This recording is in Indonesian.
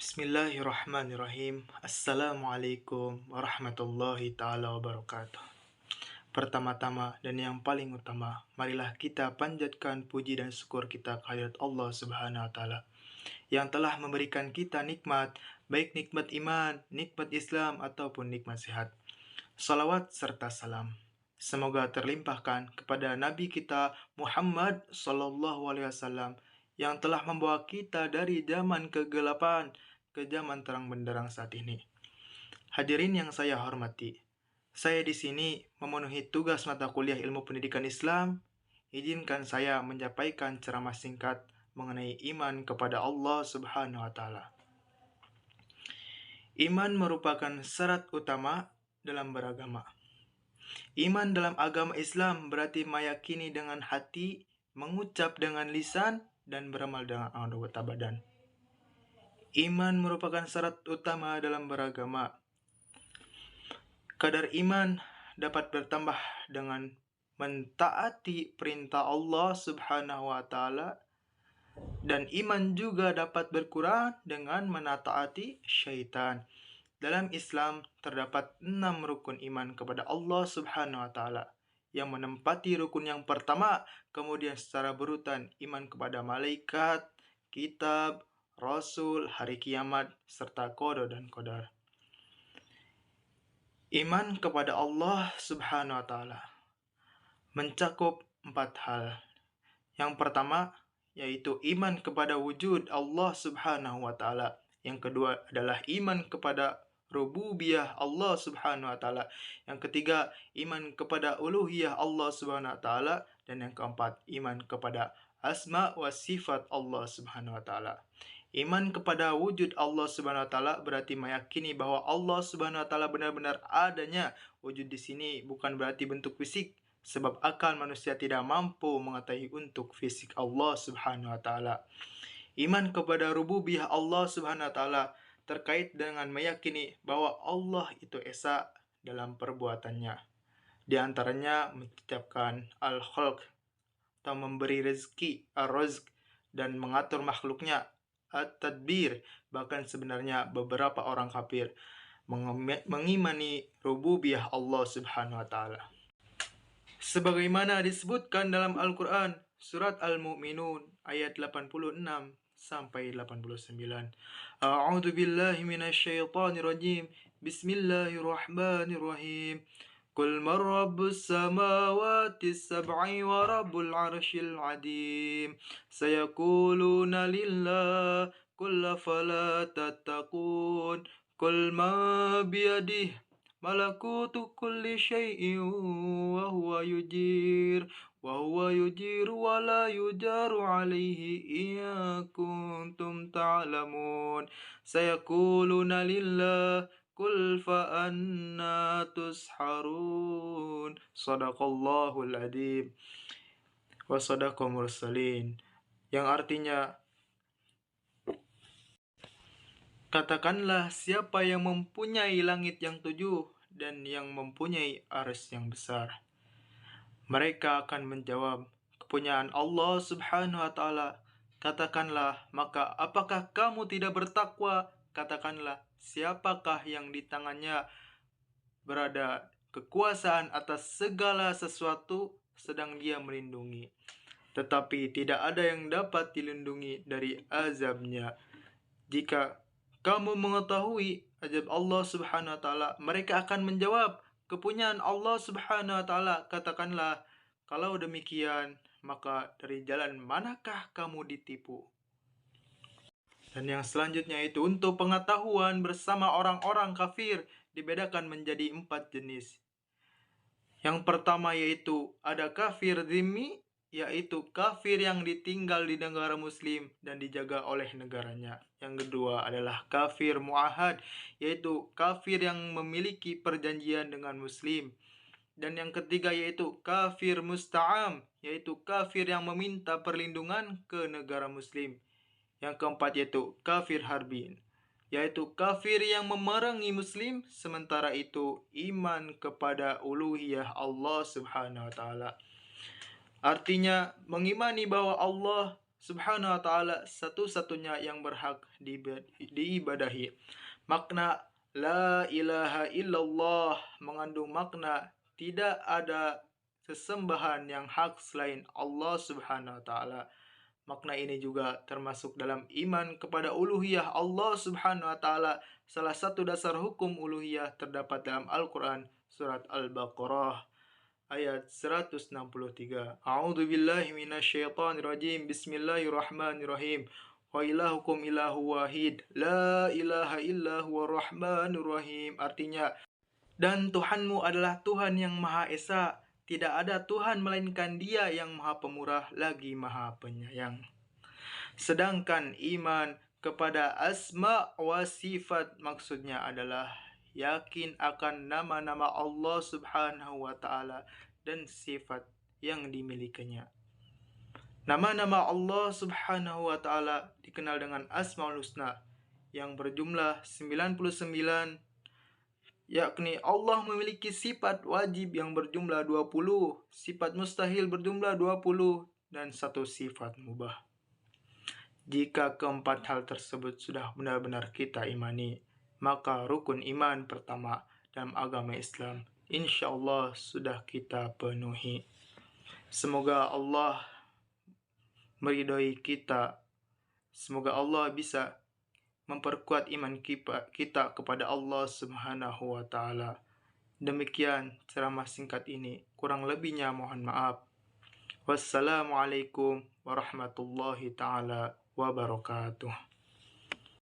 Bismillahirrahmanirrahim. Assalamualaikum warahmatullahi ta'ala wabarakatuh. Pertama-tama dan yang paling utama, marilah kita panjatkan puji dan syukur kita kehadirat Allah Subhanahu wa taala yang telah memberikan kita nikmat, baik nikmat iman, nikmat Islam ataupun nikmat sehat. Salawat serta salam semoga terlimpahkan kepada Nabi kita Muhammad sallallahu alaihi wasallam yang telah membawa kita dari zaman kegelapan ke zaman terang benderang saat ini. Hadirin yang saya hormati, saya di sini memenuhi tugas mata kuliah Ilmu Pendidikan Islam. Izinkan saya menyampaikan ceramah singkat mengenai iman kepada Allah Subhanahu wa taala. Iman merupakan syarat utama dalam beragama. Iman dalam agama Islam berarti meyakini dengan hati, mengucap dengan lisan, dan beramal dengan anggota badan. Iman merupakan syarat utama dalam beragama. Kadar iman dapat bertambah dengan mentaati perintah Allah Subhanahu wa taala, dan iman juga dapat berkurang dengan menaati syaitan. Dalam Islam terdapat 6 rukun iman kepada Allah Subhanahu wa taala yang menempati rukun yang pertama, kemudian secara berurutan iman kepada malaikat, kitab, rasul, hari kiamat, serta qada dan qadar. Iman kepada Allah Subhanahu wa taala mencakup 4 hal. Yang pertama yaitu iman kepada wujud Allah Subhanahu wa taala. Yang kedua adalah iman kepada rububiyah Allah Subhanahu wa taala. Yang ketiga, iman kepada uluhiyah Allah Subhanahu wa taala, dan yang keempat, iman kepada asma wa sifat Allah Subhanahu wa taala. Iman kepada wujud Allah Subhanahu wa taala berarti meyakini bahwa Allah Subhanahu wa taala benar-benar adanya. Wujud di sini bukan berarti bentuk fisik, sebab akal manusia tidak mampu mengetahui untuk fisik Allah Subhanahu wa taala. Iman kepada rububiyah Allah Subhanahu wa taala terkait dengan meyakini bahwa Allah itu esa dalam perbuatannya. Di antaranya menciptakan al-khalq atau memberi rezeki, ar-rizq, dan mengatur makhluknya, at-tadbir. Bahkan sebenarnya beberapa orang kafir mengimani rububiyah Allah Subhanahu wa taala. Sebagaimana disebutkan dalam Al-Quran, surat Al-Mu'minun ayat 86 sampai 89. A'udzu billahi minasyaitonir rajim. Bismillahirrahmanirrahim. Qul man rabbus samawati sab'i wa rabbul arsyil adim. Sayaquluna lillah. Qul afala tattaqun. Qul ma biyadihi malakutu kulli syai'in wa huwa yujir wa la yujaru alaihi in kuntum ta'lamun. Sayaquluna lillah. Qul fa anna tusharun. Sadaqallahul adzim wa sadaqal mursalin. Yang artinya, katakanlah, siapa yang mempunyai langit yang 7 dan yang mempunyai arsy yang besar? Mereka akan menjawab, kepunyaan Allah Subhanahu wa taala. Katakanlah, maka apakah kamu tidak bertakwa? Katakanlah, siapakah yang di tangannya berada kekuasaan atas segala sesuatu, sedang dia melindungi, tetapi tidak ada yang dapat dilindungi dari azabnya. Jika kamu mengetahui azab Allah Subhanahu wa taala, mereka akan menjawab, kepunyaan Allah Subhanahu wa taala. Katakanlah, kalau demikian, maka dari jalan manakah kamu ditipu? Dan yang selanjutnya itu untuk pengetahuan bersama orang-orang kafir dibedakan menjadi 4 jenis. Yang pertama yaitu ada kafir zimmi, yaitu kafir yang ditinggal di negara muslim dan dijaga oleh negaranya. Yang kedua adalah kafir mu'ahad, yaitu kafir yang memiliki perjanjian dengan muslim. Dan yang ketiga yaitu kafir musta'am, yaitu kafir yang meminta perlindungan ke negara muslim. Yang keempat yaitu kafir harbin, yaitu kafir yang memerangi muslim, sementara itu iman kepada uluhiyah Allah Subhanahu wa taala. Artinya mengimani bahwa Allah Subhanahu wa ta'ala satu-satunya yang berhak diibadahi. Makna la ilaha illallah mengandung makna tidak ada sesembahan yang hak selain Allah Subhanahu wa ta'ala. Makna ini juga termasuk dalam iman kepada uluhiyah Allah Subhanahu wa taala. Salah satu dasar hukum uluhiyah terdapat dalam Al-Qur'an surat Al-Baqarah ayat 163. A'udzu billahi minasyaitonir rajim. Bismillahirrahmanirrahim. Wa ilahukum ilahu wahid. La ilaha illa huwa rahmanur rahim. Artinya, dan Tuhanmu adalah Tuhan yang Maha Esa. Tidak ada Tuhan melainkan Dia yang Maha Pemurah lagi Maha Penyayang. Sedangkan iman kepada asma wa sifat maksudnya adalah yakin akan nama-nama Allah Subhanahu wa taala dan sifat yang dimilikinya. Nama-nama Allah Subhanahu wa taala dikenal dengan Asmaul Husna yang berjumlah 99, yakni Allah memiliki sifat wajib yang berjumlah 20, sifat mustahil berjumlah 20, dan satu sifat mubah. Jika keempat hal tersebut sudah benar-benar kita imani, maka rukun iman pertama dalam agama Islam insya Allah sudah kita penuhi. Semoga Allah meridhoi kita. Semoga Allah bisa memperkuat iman kita kepada Allah Subhanahu wa taala. Demikian ceramah singkat ini. Kurang lebihnya mohon maaf. Wassalamualaikum warahmatullahi taala wabarakatuh.